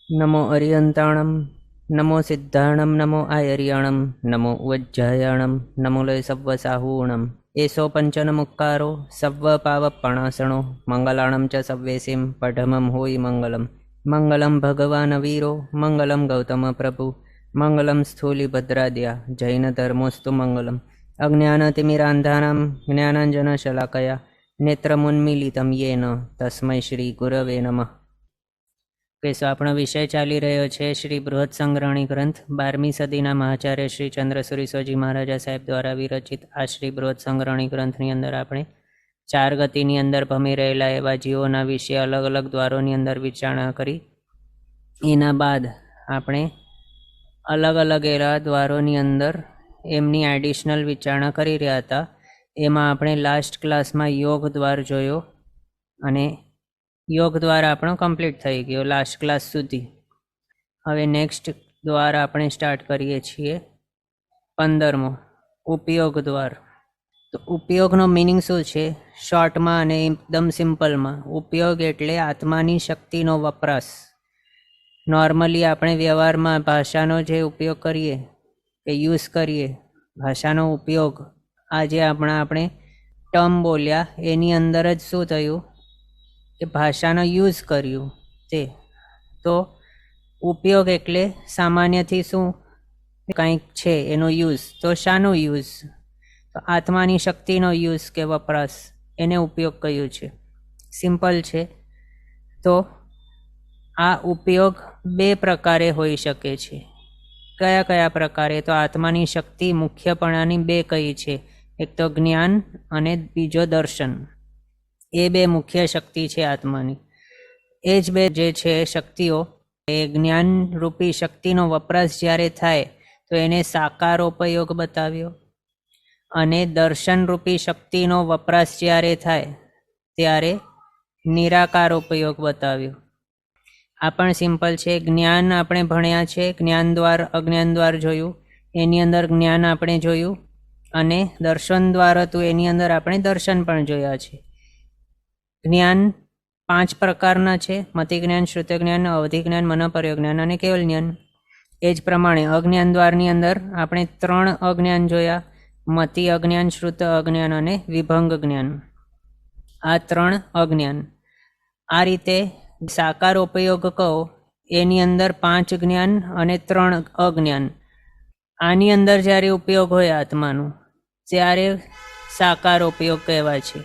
નમો અરિયંતાણમ, નમો સિદ્ધાણમ, નમો આયર્યાણમ, નમો ઉજ્જયાણમ, નમો લય સવ્વ સાહૂણમ. એસો પંચનમુક્કારો સવ્વ પાવપણાસણો મંગલાણમ ચ સવ્વેસીમ પઢમમ હોય મંગલમ. મંગલમ ભગવાન વીરો મંગલમ ગૌતમ પ્રભુ મંગલમ સ્થૂલિભદ્રાદ્યા જૈન ધર્મોસ્તુ મંગલમ. અજ્ઞાનતિમિરાંધાનાં જ્ઞાનાંજનશલાકયા નેત્રમુન્મીલિતમ યેન તસ્મૈ શ્રી ગુરવે નમઃ. કેસો આપણો વિષય ચાલી રહ્યો છે શ્રી બૃહદ સંગ્રહણી ગ્રંથ 12મી સદીના મહાચાર્ય શ્રી ચંદ્રસુરી સોજી મહારાજા સાહેબ દ્વારા વિરચિત આ શ્રી બૃહદ સંગ્રહણી ગ્રંથની અંદર આપણે 4 ગતિની અંદર ભમી રહેલા એવા જીવોના વિશે અલગ અલગ દ્વારોની અંદર વિચારણા કરી. એના બાદ આપણે અલગ અલગ એવા દ્વારોની અંદર એમની એડિશનલ વિચારણા કરી રહ્યા હતા. એમાં આપણે લાસ્ટ ક્લાસમાં યોગ દ્વાર જોયો અને યોગ દ્વારા આપણો કમ્પ્લીટ થઈ ગયો લાસ્ટ ક્લાસ સુધી. હવે નેક્સ્ટ દ્વાર આપણે સ્ટાર્ટ કરીએ છીએ 15મો ઉપયોગ દ્વાર. તો ઉપયોગનો મિનિંગ શું છે શોર્ટમાં અને એકદમ સિમ્પલમાં? ઉપયોગ એટલે આત્માની શક્તિનો વપરાશ. નોર્મલી આપણે વ્યવહારમાં ભાષાનો જે ઉપયોગ કરીએ કે યુઝ કરીએ, ભાષાનો ઉપયોગ આજે આપણે ટર્મ બોલ્યા એની અંદર જ શું થયું કે ભાષાનો યુઝ કર્યું તે. તો ઉપયોગ એટલે સામાન્યથી શું કંઈક છે એનો યુઝ. તો શાનો યુઝ? તો આત્માની શક્તિનો યુઝ કે વપરાશ, એને ઉપયોગ કહ્યું છે. સિમ્પલ છે. તો આ ઉપયોગ 2 પ્રકારે હોઈ શકે છે. કયા કયા પ્રકારે? તો આત્માની શક્તિ મુખ્યપણાની 2 કઈ છે, એક તો જ્ઞાન અને બીજો દર્શન. એ 2 મુખ્ય શક્તિ છે આત્માની. એ જ 2 જે છે શક્તિઓ, એ જ્ઞાન રૂપી શક્તિનો વપરાશ જ્યારે થાય તો એને સાકાર ઉપયોગ બતાવ્યો, અને દર્શન રૂપી શક્તિનો વપરાશ જ્યારે થાય ત્યારે નિરાકાર ઉપયોગ બતાવ્યો. આ પણ સિમ્પલ છે. જ્ઞાન આપણે ભણ્યા છે, જ્ઞાન દ્વાર અજ્ઞાન દ્વાર જોયું, એની અંદર જ્ઞાન આપણે જોયું, અને દર્શન દ્વાર હતું એની અંદર આપણે દર્શન પણ જોયા છે. જ્ઞાન 5 પ્રકારના છે: મતિ જ્ઞાન, શ્રુત જ્ઞાન, અવધિ જ્ઞાન, મનોપર્ય જ્ઞાન અને કેવલ જ્ઞાન. એ જ પ્રમાણે અજ્ઞાન દ્વારની અંદર આપણે 3 અજ્ઞાન જોયા: મતિ અજ્ઞાન, શ્રુત અજ્ઞાન અને વિભંગ જ્ઞાન. આ 3 અજ્ઞાન. આ રીતે સાકાર ઉપયોગ કહો એની અંદર 5 જ્ઞાન અને 3 અજ્ઞાન. આની અંદર જ્યારે ઉપયોગ હોય આત્માનો ત્યારે સાકાર ઉપયોગ કહેવાય છે.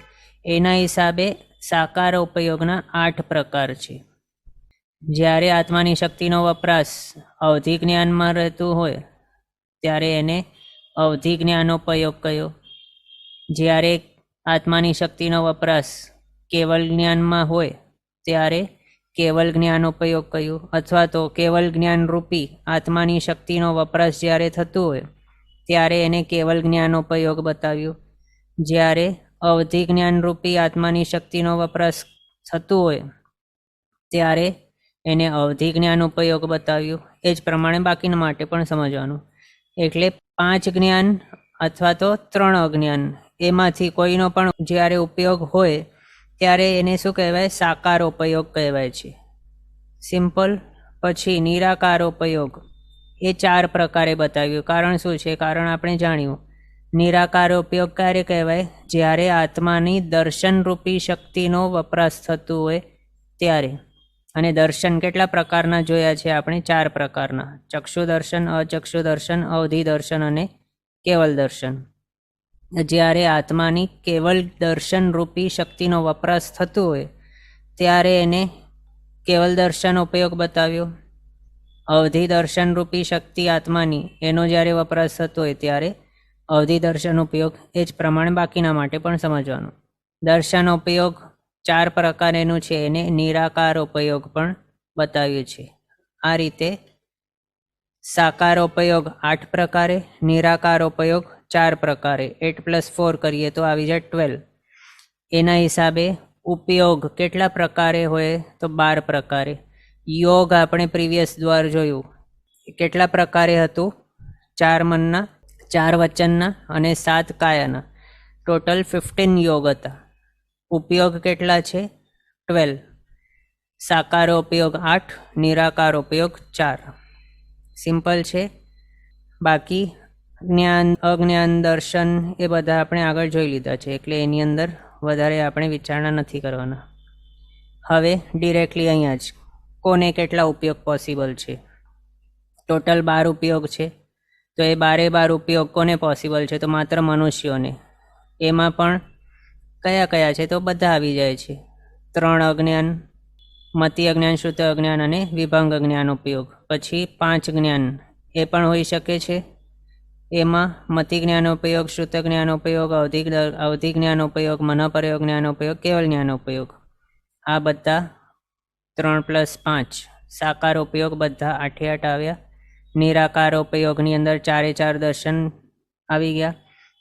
એના હિસાબે સાકાર ઉપયોગના 8 પ્રકાર છે. જ્યારે આત્માની શક્તિનો વપરાશ અવધિ જ્ઞાનમાં રહેતું હોય ત્યારે એને અવધિ જ્ઞાનોપયોગ કહ્યો. જ્યારે આત્માની શક્તિનો વપરાશ કેવલ જ્ઞાનમાં હોય ત્યારે કેવલ જ્ઞાનોપયોગ કહ્યું. અથવા તો કેવલ જ્ઞાન રૂપી આત્માની શક્તિનો વપરાશ જ્યારે થતું હોય ત્યારે એને કેવલ જ્ઞાનોપયોગ બતાવ્યું. જ્યારે અવધિ જ્ઞાન રૂપી આત્માની શક્તિનો વપરાશ થતું હોય ત્યારે એને અવધિ જ્ઞાન ઉપયોગ બતાવ્યું. એ જ પ્રમાણે બાકીના માટે પણ સમજવાનું. એટલે 5 જ્ઞાન અથવા તો 3 અજ્ઞાન, એમાંથી કોઈનો પણ જ્યારે ઉપયોગ હોય ત્યારે એને શું કહેવાય? સાકાર ઉપયોગ કહેવાય છે. સિમ્પલ. પછી નિરાકાર ઉપયોગ, એ 4 પ્રકારે બતાવ્યું. કારણ શું છે? કારણ આપણે જાણ્યું. નિરાકાર ઉપયોગ ક્યારે કહેવાય? જ્યારે આત્માની દર્શન રૂપી શક્તિનો વપરાશ થતું હોય ત્યારે. અને દર્શન કેટલા પ્રકારના જોયા છે આપણે? 4 પ્રકારના: ચક્ષુ દર્શન, અચક્ષુ દર્શન, અવધિ દર્શન અને કેવલ દર્શન. જ્યારે આત્માની કેવલ દર્શન રૂપી શક્તિનો વપરાશ થતું હોય ત્યારે એને કેવલ દર્શન ઉપયોગ બતાવ્યો. અવધિ દર્શન રૂપી શક્તિ આત્માની એનો જ્યારે વપરાશ થતો હોય ત્યારે અવધિ દર્શન ઉપયોગ. એ જ પ્રમાણે બાકીના માટે પણ સમજવાનું. દર્શન ઉપયોગ 4 પ્રકારેનું છે, એને નિરાકાર ઉપયોગ પણ બતાવ્યું છે. આ રીતે સાકાર ઉપયોગ 8 પ્રકારે, નિરાકાર ઉપયોગ 4 પ્રકારે. 8 + 4 કરીએ તો આવી જાય 12. એના હિસાબે ઉપયોગ કેટલા પ્રકારે હોય? તો 12 પ્રકારે. યોગ આપણે પ્રીવિયસ દ્વાર જોયું, કેટલા પ્રકારે હતું? 4 મનના, 4 વચનના અને 7 કાયાના. ટોટલ 15 યોગ હતા. ઉપયોગ કેટલા છે? 12. સાકારોપયોગ 8, નિરાકારોપયોગ 4. સિમ્પલ છે. બાકી જ્ઞાન, અજ્ઞાન, દર્શન એ બધા આપણે આગળ જોઈ લીધા છે, એટલે એની અંદર વધારે આપણે વિચારણા નથી કરવાના. હવે ડિરેક્ટલી અહીંયા જ કોને કેટલા ઉપયોગ પોસિબલ છે. ટોટલ 12 ઉપયોગ છે, તો એ 12 ઉપયોગ કોને પોસિબલ છે? તો માત્ર મનુષ્યોને. એમાં પણ કયા કયા છે? તો બધા આવી જાય છે. 3 અજ્ઞાન, મતિ અજ્ઞાન, શ્રુત અજ્ઞાન અને વિભંગ અજ્ઞાન ઉપયોગ. પછી 5 જ્ઞાન એ પણ હોઈ શકે છે. એમાં મતિ જ્ઞાનોપયોગ, શ્રુત જ્ઞાનોપયોગ, અવધિ જ્ઞાનોપયોગ, મનોપરયોગ જ્ઞાનોપયોગ, કેવલ જ્ઞાનોપયોગ. આ બધા 3 + 5 સાકારોપયોગ બધા 8 8 આવ્યા. નિરાકારોપયોગની અંદર 4 4 દર્શન આવી ગયા.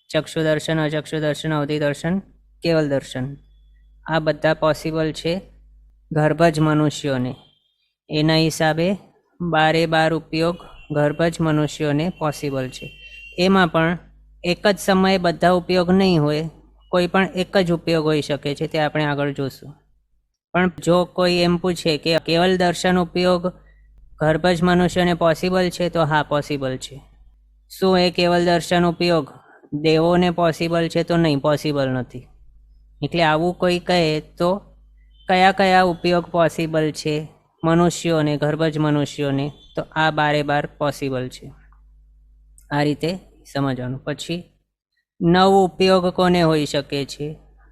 ચક્ષુ દર્શન, અચક્ષુ દર્શન, અવધિ દર્શન, કેવલ દર્શન. આ બધા પોસિબલ છે ગર્ભજ મનુષ્યોને. એના હિસાબે 12 ઉપયોગ ગર્ભજ મનુષ્યોને પોસિબલ છે. એમાં પણ એક જ સમયે બધા ઉપયોગ નહીં હોય, કોઈ પણ એક જ ઉપયોગ હોઈ શકે છે, તે આપણે આગળ જોશું. પણ જો કોઈ એમ પૂછે કે કેવલ દર્શન ઉપયોગ ગર્ભજ મનુષ્યને પોસિબલ છે, તો હા, પોસિબલ છે. શું એ કેવલ દર્શન ઉપયોગ દેવોને પોસિબલ છે? તો નહીં, પોસિબલ નથી. એટલે આવું કોઈ કહે તો કયા કયા ઉપયોગ પોસિબલ છે મનુષ્યોને, ગર્ભજ મનુષ્યોને? તો આ 12 પોસિબલ છે. આ રીતે સમજવાનું. પછી 9 ઉપયોગ કોને હોઈ શકે છે?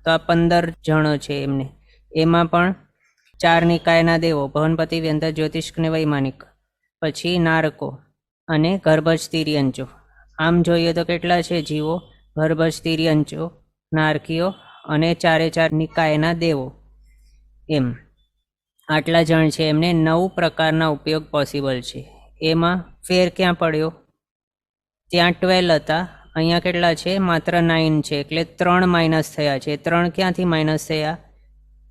તો આ 15 જણો છે એમને. એમાં પણ 4 નિકાયના દેવો, ભવનપતિ, વ્યંતર, જ્યોતિષ્ક ને વૈમાનિક. પછી નારકો અને ગર્ભજ તિર્યંચો. આમ જોઈએ તો કેટલા છે જીવો? ગર્ભજ તિર્યંચો, નારકીઓ અને 4 નિકાયના દેવો. એમ આટલા જણ છે. એમને 9 પ્રકારના ઉપયોગ પોસિબલ છે. એમાં ફેર ક્યાં પડ્યો? ત્યાં 12 હતા, અહીંયા કેટલા છે? માત્ર 9 છે. એટલે 3 માઇનસ થયા છે. 3 ક્યાંથી માઇનસ થયા?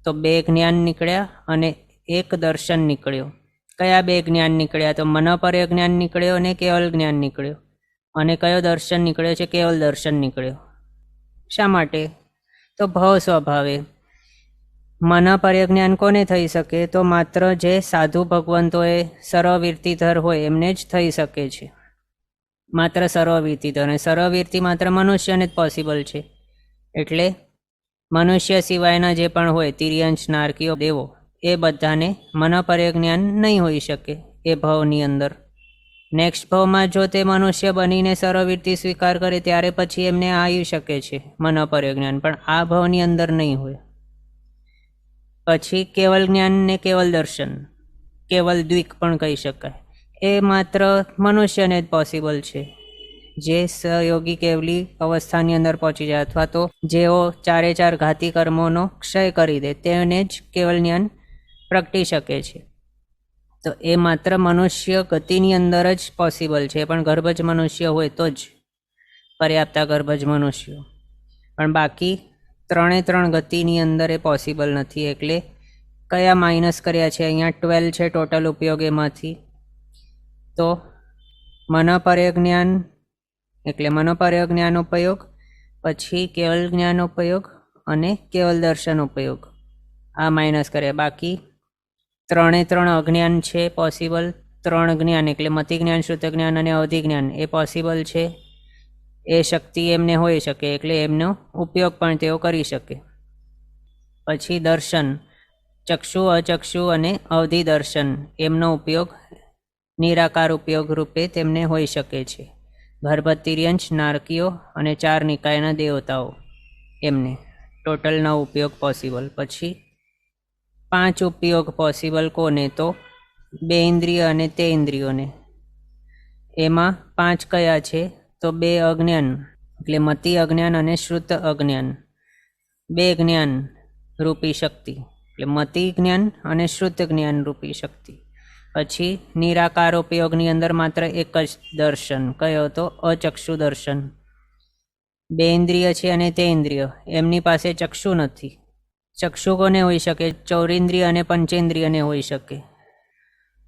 તો 2 જ્ઞાન નીકળ્યા અને 1 દર્શન નીકળ્યો. કયા 2 જ્ઞાન નીકળ્યા? તો મનોપર્ય જ્ઞાન નીકળ્યો અને કેવલ જ્ઞાન નીકળ્યો. અને કયો દર્શન નીકળ્યો છે? કેવલ દર્શન નીકળ્યો. શા માટે? તો ભવ સ્વભાવે. મનોપર્ય જ્ઞાન કોને થઈ શકે? તો માત્ર જે સાધુ ભગવંતોએ સર્વવીરતીધર હોય એમને જ થઈ શકે છે. માત્ર સર્વવીરતીધર. અને સર્વવીરતી માત્ર મનુષ્યને જ પોસિબલ છે. એટલે મનુષ્ય સિવાયના જે પણ હોય, તિર્યંશ, નારકીઓ, દેવો, એ બધાને મનોપર્ય જ્ઞાન નહીં હોઈ શકે એ ભવની અંદર. નેક્સ્ટ ભવમાં જો તે મનુષ્ય બનીને સર્વવીરતી સ્વીકાર કરે ત્યારે પછી એમને આવી શકે છે મનોપર્ય જ્ઞાન, પણ આ ભવની અંદર નહીં હોય. પછી કેવલ જ્ઞાન ને કેવલ દર્શન, કેવલ દ્વિક પણ કહી શકાય, એ માત્ર મનુષ્યને જ પોસિબલ છે. જે સહયોગી કેવલી અવસ્થાની અંદર પહોંચી જાય, અથવા તો જેઓ 4 ઘાતી કર્મોનો ક્ષય કરી દે, તેને જ કેવલ જ્ઞાન પ્રગટી શકે છે. તો એ માત્ર મનુષ્ય ગતિની અંદર જ પોસિબલ છે. પણ ગર્ભજ મનુષ્ય હોય તો જ, પર્યાપ્તા ગર્ભજ મનુષ્યો. પણ બાકી 3 ગતિની અંદર એ પોસિબલ નથી. એટલે કયા માઇનસ કર્યા છે? અહીંયા 12 છે ટોટલ ઉપયોગ. એમાંથી તો મનોપર્ય જ્ઞાન એટલે મનોપર્ય જ્ઞાન ઉપયોગ, પછી કેવલ જ્ઞાન ઉપયોગ અને કેવલ દર્શન ઉપયોગ, આ માઇનસ કર્યા. બાકી 3 અજ્ઞાન છે પોસિબલ. 3 જ્ઞાન એટલે મતિ જ્ઞાન, શ્રુત જ્ઞાન અને અવધિ જ્ઞાન એ પોસિબલ છે. એ શક્તિ એમને હોઈ શકે, એટલે એમનો ઉપયોગ પણ તેઓ કરી શકે. પછી દર્શન, ચક્ષુ, અચક્ષુ અને અવધિ દર્શન, એમનો ઉપયોગ નિરાકાર ઉપયોગ રૂપે તેમને હોઈ શકે છે. ગર્ભજ, તિર્યંશ, નારકીઓ અને 4 નિકાયના દેવતાઓ, એમને ટોટલ 9 ઉપયોગ પોસિબલ. પછી 5 ઉપયોગ પોસિબલ કોને? તો 2 ઇન્દ્રિય અને તે ઇન્દ્રિયોને. એમાં 5 કયા છે? તો 2 અજ્ઞાન એટલે મતિ અજ્ઞાન અને શ્રુત અજ્ઞાન, 2 જ્ઞાન રૂપી શક્તિ એટલે મતિ જ્ઞાન અને શ્રુત જ્ઞાન રૂપી શક્તિ. પછી નિરાકાર ઉપયોગની અંદર માત્ર એક જ દર્શન, કયો? તો અચક્ષુ દર્શન. 2 ઇન્દ્રિય છે અને તે ઇન્દ્રિય, એમની પાસે ચક્ષુ નથી. ચક્ષુ કોને હોઈ શકે? ચૌરિન્દ્રિય અને પંચેન્દ્રિયને હોઈ શકે.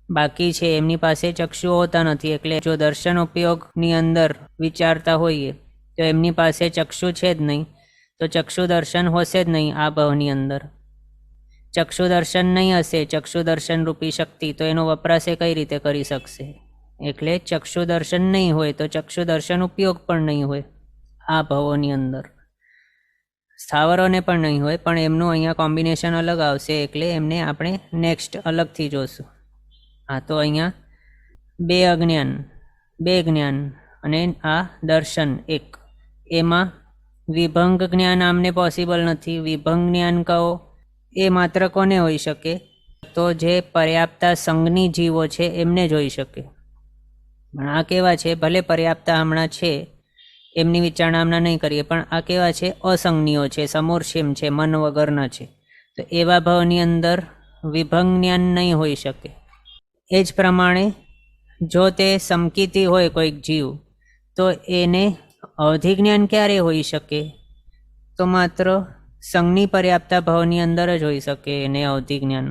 બાકી છે એમની પાસે ચક્ષુ હોતા નથી. એટલે જો દર્શન ઉપયોગની અંદર વિચારતા હોઈએ તો એમની પાસે ચક્ષુ છે જ નહીં, તો ચક્ષુ દર્શન હોશે જ નહીં આ ભાવની અંદર. ચક્ષુ દર્શન નહીં હશે, ચક્ષુ દર્શન રૂપી શક્તિ, તો એનો વપરાશ એ કઈ રીતે કરી શકશે? એટલે ચક્ષુ દર્શન નહીં હોય તો ચક્ષુ દર્શન ઉપયોગ પણ નહીં હોય આ ભવોની અંદર. સ્થાવરોને પણ નહીં હોય, પણ એમનું અહીંયા કોમ્બિનેશન અલગ આવશે, એટલે એમને આપણે નેક્સ્ટ અલગથી જોશું. હા, તો અહીંયા બે જ્ઞાન અને આ દર્શન એક, એમાં વિભંગ જ્ઞાન આમને પોસિબલ નથી. વિભંગ જ્ઞાન કહો એ માત્ર કોને હોઈ શકે? તો જે પર્યાપ્તા સંજ્ઞી જીવો છે એમને જ હોઈ શકે. પણ આ કેવા છે? ભલે પર્યાપ્તા હમણાં છે, એમની વિચારણા હમણાં નહીં કરીએ, પણ આ કેવા છે? અસંજ્ઞીઓ છે, સમોર્ષિમ છે, મન વગરના છે. તો એવા ભાવની અંદર વિભંગ જ્ઞાન નહીં હોઈ શકે. એ જ પ્રમાણે જો તે સમકીતી હોય કોઈક જીવ, તો એને અવધિ જ્ઞાન ક્યારે હોઈ શકે? તો માત્ર સંજ્ઞી પર્યાપ્તા ભાવની અંદર જ હોઈ શકે એને અવધિ જ્ઞાન.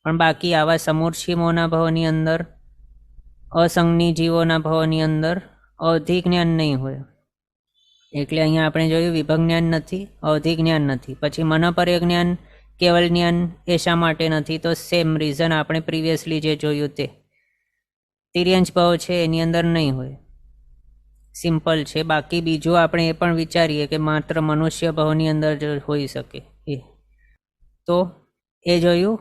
પણ બાકી આવા સમૂર્છિમોના ભાવની અંદર, અસંજ્ઞી જીવોના ભાવની અંદર અવધિ જ્ઞાન નહીં હોય. એટલે અહીંયા આપણે જોયું વિભંગ જ્ઞાન નથી, અવધિ જ્ઞાન નથી. પછી મનોપર્ય જ્ઞાન, કેવલ જ્ઞાન એ શા માટે નથી? તો સેમ રીઝન આપણે પ્રિવિયસલી જે જોયું તે તિર્યંચ ભાવ છે એની અંદર નહીં હોય, સિમ્પલ છે. બાકી બીજું આપણે એ પણ વિચારીએ કે માત્ર મનુષ્ય ભાવની અંદર જ હોઈ શકે એ, તો એ જોયું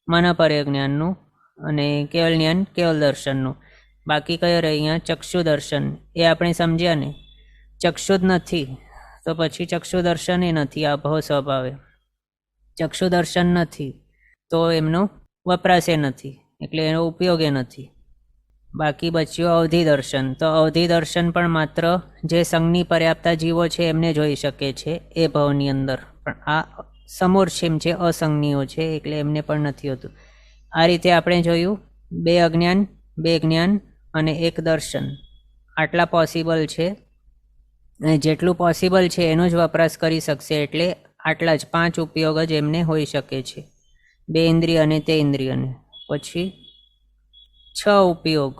મનોપર્ય જ્ઞાનનું અને કેવલ જ્ઞાન કેવલ દર્શનનું. બાકી કયો રહે અહીંયા? ચક્ષુ દર્શન. એ આપણે સમજ્યા ને, ચક્ષુ જ નથી તો પછી ચક્ષુ દર્શન એ નથી. આ ભાવ સ્વભાવે ચક્ષુ દર્શન નથી તો એમનો વપરાશ એ નથી, એટલે એનો ઉપયોગ એ નથી. બાકી બચ્યું અવધિ દર્શન. તો અવધિ દર્શન પણ માત્ર જે સંજ્ઞી પર્યાપ્તા જીવો છે એમને જોઈ શકે છે એ ભાવની અંદર. પણ આ સમૂર્છિમ છે, અસંજ્ઞીઓ છે, એટલે એમને પણ નથી હોતું. આ રીતે આપણે જોયું બે અજ્ઞાન, બે જ્ઞાન અને એક દર્શન, આટલા પોસિબલ છે. અને જેટલું પોસિબલ છે એનો જ વપરાશ કરી શકશે, એટલે આટલા જ 5 ઉપયોગ જ એમને હોઈ શકે છે, બે ઇન્દ્રિય અને તે ઇન્દ્રિયને. પછી 6 ઉપયોગ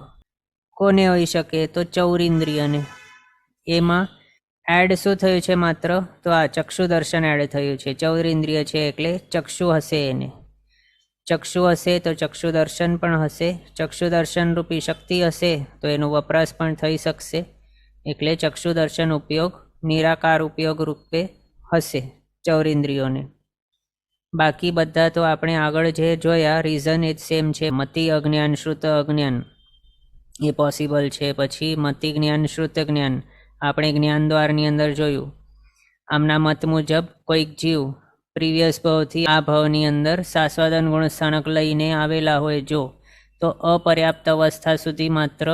કોને હોઈ શકે? તો ચૌરિન્દ્રિયને. એમાં એડ શું થયું છે? માત્ર તો આ ચક્ષુ દર્શન એડ થયું છે. ચૌરિન્દ્રિય છે એટલે ચક્ષુ હશે, એને ચક્ષુ હશે તો ચક્ષુ દર્શન પણ હશે. ચક્ષુ દર્શન રૂપી શક્તિ હશે તો એનો વપરાશ પણ થઈ શકશે, એટલે ચક્ષુ દર્શન ઉપયોગ નિરાકાર ઉપયોગ રૂપે હશે ચૌરિન્દ્રિયોને. બાકી બધા તો આપણે આગળ જે જોયા રીઝન એ જ સેમ છે. મતિ અજ્ઞાન, શ્રુત અજ્ઞાન એ પોસિબલ છે. પછી મતિ જ્ઞાન, શ્રુત જ્ઞાન આપણે જ્ઞાન દ્વારની અંદર જોયું. આમના મત મુજબ કોઈક જીવ પ્રીવિયસ ભાવથી આ ભાવની અંદર શાશ્વતન ગુણ સ્થાનક લઈને આવેલા હોય જો, તો અપર્યાપ્ત અવસ્થા સુધી માત્ર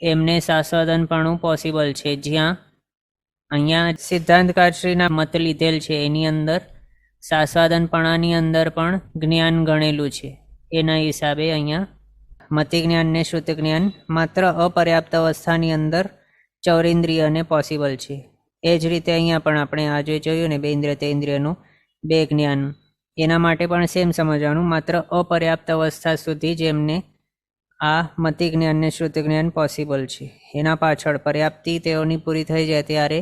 એમને શાશ્વતનપણું પોસિબલ છે. જ્યાં અહીંયા સિદ્ધાંતકારશ્રીના મત લીધેલ છે એની અંદર શાશ્વતનપણાની અંદર પણ જ્ઞાન ગણેલું છે. એના હિસાબે અહીંયા મતિ જ્ઞાન ને શ્રુત જ્ઞાન માત્ર અપર્યાપ્ત અવસ્થાની અંદર ચૌરિન્દ્રિયને પોસિબલ છે. એ જ રીતે અહીંયા પણ આપણે આ જે જોયું ને બે ઇન્દ્રિય તે ઇન્દ્રિયનું બે જ્ઞાન, એના માટે પણ સેમ સમજવાનું. માત્ર અપર્યાપ્ત અવસ્થા સુધી જ એમને આ મતિ જ્ઞાન ને શ્રુત જ્ઞાન પોસિબલ છે. એના પાછળ પર્યાપ્તિ તેઓની પૂરી થઈ જાય ત્યારે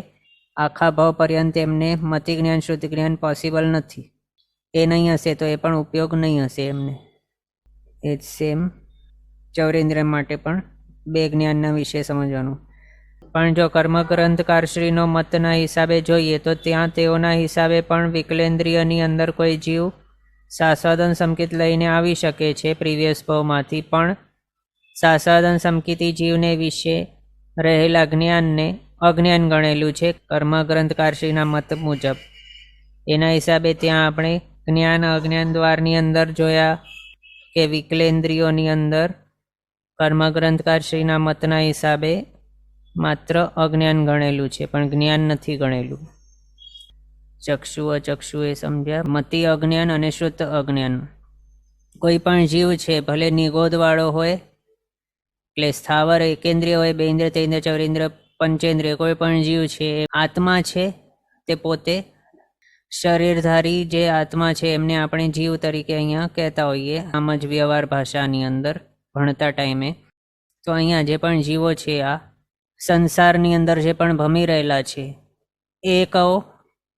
આખા ભાવ પર્યંત એમને મતિ જ્ઞાન શ્રુત જ્ઞાન પોસિબલ નથી. એ નહીં હશે તો એ પણ ઉપયોગ નહીં હશે એમને. એ જ સેમ ચૌરેન્દ્ર માટે પણ બે જ્ઞાનના વિશે સમજવાનું. પણ જો કર્મગ્રંથકારશ્રીનો મતના હિસાબે જોઈએ તો ત્યાં તેઓના હિસાબે પણ વિકલેન્દ્રિયની અંદર કોઈ જીવ શાશ્વતન સંકિત લઈને આવી શકે છે પ્રીવિયસ ભાવમાંથી, પણ શાશ્વતન સંકિતી જીવને વિશે રહેલા જ્ઞાનને અજ્ઞાન ગણેલું છે કર્મગ્રંથકારશ્રીના મત મુજબ. એના હિસાબે ત્યાં આપણે જ્ઞાન અજ્ઞાન દ્વારની અંદર જોયા કે વિકલેન્દ્રિયોની અંદર કર્મગ્રંથકારશ્રીના મતના હિસાબે માત્ર અજ્ઞાન ગણેલું છે, પણ જ્ઞાન નથી ગણેલું. ચક્ષુ અચક્ષુ એ સમજ્યા. મતિ અજ્ઞાન અને શ્રુત અજ્ઞાન. કોઈ પણ જીવ છે ભલે નિગોદવાળો હોય, એટલે સ્થાવર એકેન્દ્રિય હોય, બે ઇન્દ્રિય તે ઇન્દ્રિય ચૌરેન્દ્રિય પંચેન્દ્રિય, કોઈ પણ જીવ છે આત્મા છે, તે પોતે શરીરધારી જે આત્મા છે એમને આપણે જીવ તરીકે અહીંયા કહેતા હોઈએ આમ જ વ્યવહાર ભાષાની અંદર ભણતા ટાઈમે. તો અહીંયા જે પણ જીવો છે આ સંસારની અંદર જે પણ ભમી રહેલા છે એ કહો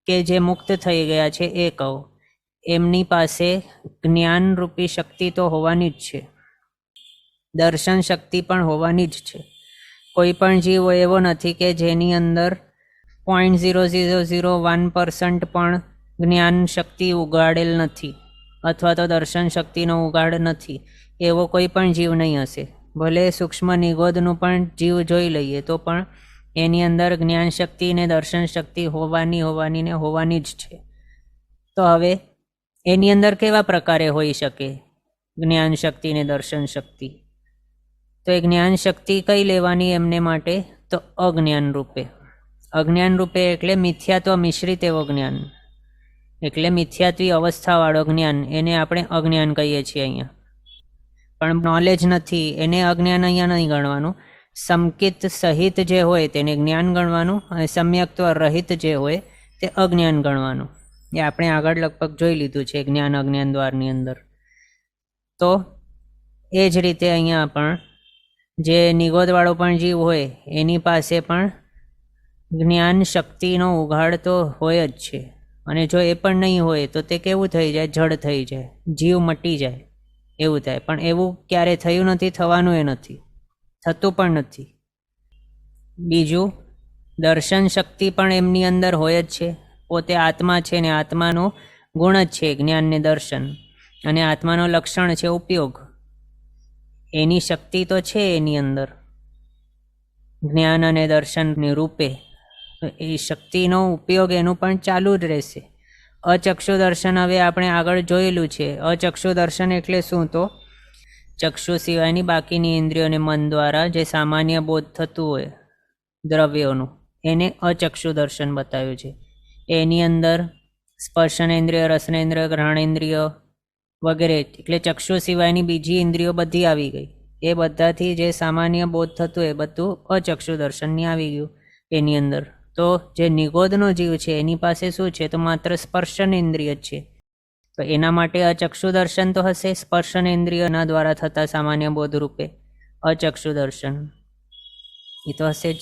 કે જે મુક્ત થઈ ગયા છે એ કહો, એમની પાસે જ્ઞાનરૂપી શક્તિ તો હોવાની જ છે, દર્શન શક્તિ પણ હોવાની જ છે. કોઈ પણ જીવ એવો નથી કે જેની અંદર 0.0001% પણ જ્ઞાન શક્તિ ઉગાડેલ નથી અથવા તો દર્શન શક્તિનો ઉગાડ નથી. એવો કોઈ પણ જીવ નહીં હશે. ભલે સૂક્ષ્મ નિગોદનું પણ જીવ જોઈ લઈએ તો પણ એની અંદર જ્ઞાન શક્તિ ને દર્શન શક્તિ હોવાની જ છે. તો હવે એની અંદર કેવા પ્રકારે હોઈ શકે જ્ઞાન શક્તિ ને દર્શન શક્તિ? તો એ જ્ઞાન શક્તિ કઈ લેવાની એમને માટે? તો અજ્ઞાન રૂપે. અજ્ઞાન રૂપે એટલે મિથ્યાત્વ મિશ્રિત એવો જ્ઞાન, એટલે મિથ્યાત્વી અવસ્થાવાળો જ્ઞાન, એને આપણે અજ્ઞાન કહીએ છીએ અહીંયા. પણ નોલેજ નથી એને અજ્ઞાન અહીંયા નહીં ગણવાનું. સંકિત સહિત જે હોય તેને જ્ઞાન ગણવાનું અને સમ્યક્ત્વ રહિત જે હોય તે અજ્ઞાન ગણવાનું. એ આપણે આગળ લગભગ જોઈ લીધું છે જ્ઞાન અજ્ઞાન દ્વારની અંદર. તો એ જ રીતે અહીંયા પણ જે નિગોદવાળો પણ જીવ હોય એની પાસે પણ જ્ઞાન શક્તિનો ઉઘાડ તો હોય જ છે. અને જો એ પણ નહીં હોય તો તે કેવું થઈ જાય? જડ થઈ જાય, જીવ મટી જાય એવું થાય. પણ એવું ક્યારે થયું નથી, થવાનું એ નથી, થતું પણ નથી. બીજું, દર્શન શક્તિ પણ એમની અંદર હોય જ છે. પોતે આત્મા છે ને આત્માનો ગુણ જ છે જ્ઞાન ને દર્શન, અને આત્માનો લક્ષણ છે ઉપયોગ. એની શક્તિ તો છે એની અંદર જ્ઞાન અને દર્શનની રૂપે. એ શક્તિનો ઉપયોગ એનું પણ ચાલુ જ રહેશે. અચક્ષુ દર્શન હવે આપણે આગળ જોયેલું છે. અચક્ષુ દર્શન એટલે શું? તો ચક્ષુ સિવાયની બાકીની ઇન્દ્રિયોને મન દ્વારા જે સામાન્ય બોધ થતું હોય દ્રવ્યોનું, એને અચક્ષુ દર્શન બતાવ્યું છે. એની અંદર સ્પર્શનેન્દ્રિય, રસનેન્દ્રિય, ગ્રહણેન્દ્રિય વગેરે, એટલે ચક્ષુ સિવાયની બીજી ઇન્દ્રિયો બધી આવી ગઈ. એ બધાથી જે સામાન્ય બોધ થતું એ બધું અચક્ષુ દર્શનની આવી ગયું એની અંદર. તો જે નિગોદનો જીવ છે એની પાસે શું છે? તો માત્ર સ્પર્શનેન્દ્રિય જ છે. તો એના માટે અચક્ષુ દર્શન તો હશે, સ્પર્શનેન્દ્રિયના દ્વારા થતા સામાન્ય બોધ રૂપે અચક્ષુ દર્શન એ તો હશે જ.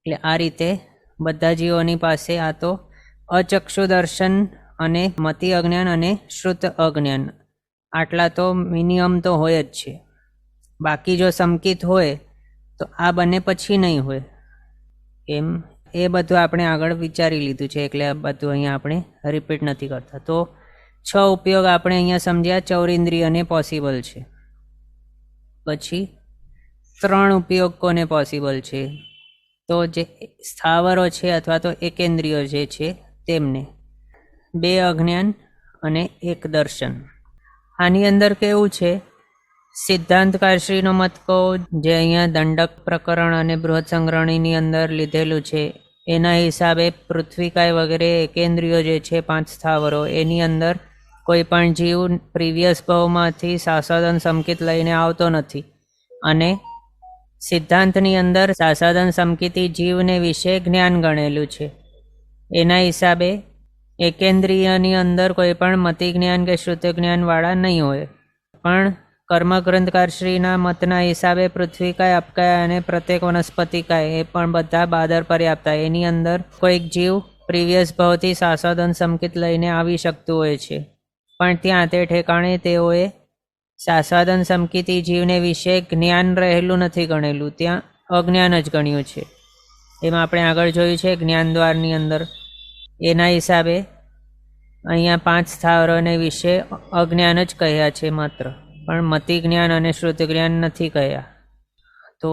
એટલે આ રીતે બધા જીવોની પાસે આ તો અચક્ષુ દર્શન અને મતિ અજ્ઞાન અને શ્રુત અજ્ઞાન આટલા તો મિનિમમ તો હોય જ છે. બાકી જો સંકિત હોય તો આ બંને પછી નહીં હોય. એમ એ બધું આપણે આગળ વિચારી લીધું છે, એટલે આ બધું અહીંયા આપણે રિપીટ નથી કરતા. તો 6 ઉપયોગ આપણે અહીંયા સમજ્યા ચૌરિન્દ્રિયને પોસિબલ છે. પછી 3 ઉપયોગ કોને પોસિબલ છે? તો જે સ્થાવરો છે અથવા તો એકેન્દ્રિયો જે છે તેમને 2 અજ્ઞાન અને 1 દર્શન. આની અંદર કેવું છે? સિદ્ધાંતકારશ્રીનો મત કહો, જે અહીંયા દંડક પ્રકરણ અને બૃહદ સંગ્રહણીની અંદર લીધેલું છે એના હિસાબે પૃથ્વીકાય વગેરે એકેન્દ્રિયો જે છે 5 સ્થાવરો, એની અંદર કોઈ પણ જીવ પ્રીવિયસ ભાવમાંથી સાસાદન સંકિત લઈને આવતો નથી. અને સિદ્ધાંતની અંદર સાસાદન સંકિતી જીવને વિશે જ્ઞાન ગણેલું છે. એના હિસાબે એકેન્દ્રિયની અંદર કોઈ પણ મતિ જ્ઞાન કે શ્રુત જ્ઞાનવાળા નહીં હોય. પણ કર્મગ્રંથકારશ્રીના મતના હિસાબે પૃથ્વીકાય, અપકાય અને પ્રત્યેક વનસ્પતિકાય એ પણ બધા બાદર પર્યાપ્તા. એની અંદર કોઈક જીવ પ્રીવિયસ ભાવથી સાસાદન સંકિત લઈને આવી શકતું હોય છે, પણ ત્યાં તે ઠેકાણે તેઓએ સાસાદન સંકિતી જીવને વિશે જ્ઞાન રહેલું નથી ગણેલું, ત્યાં અજ્ઞાન જ ગણ્યું છે. એમાં આપણે આગળ જોયું છે જ્ઞાન દ્વારની અંદર. એના હિસાબે અહીંયા 5 સ્થાવરોને વિશે અજ્ઞાન જ કહ્યા છે માત્ર, પણ મતિ જ્ઞાન અને શ્રુત જ્ઞાન નથી કહ્યા. તો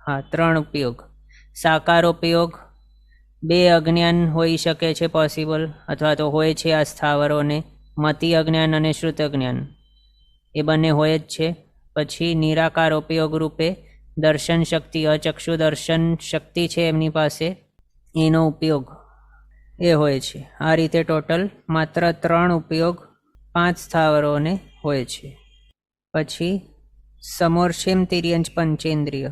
હા, 3 ઉપયોગ. સાકાર ઉપયોગ 2 અજ્ઞાન હોઈ શકે છે પોસિબલ, અથવા તો હોય છે આ સ્થાવરોને, મતિ અજ્ઞાન અને શ્રુત જ્ઞાન એ બંને હોય જ છે. પછી નિરાકાર ઉપયોગ રૂપે દર્શન શક્તિ, અચક્ષુ દર્શન શક્તિ છે એમની પાસે, એનો ઉપયોગ એ હોય છે. આ રીતે ટોટલ માત્ર 3 ઉપયોગ 5 સ્થાવરોને હોય છે. પછી સમોર્ષેમ તિર્યંચ પંચેન્દ્રિય,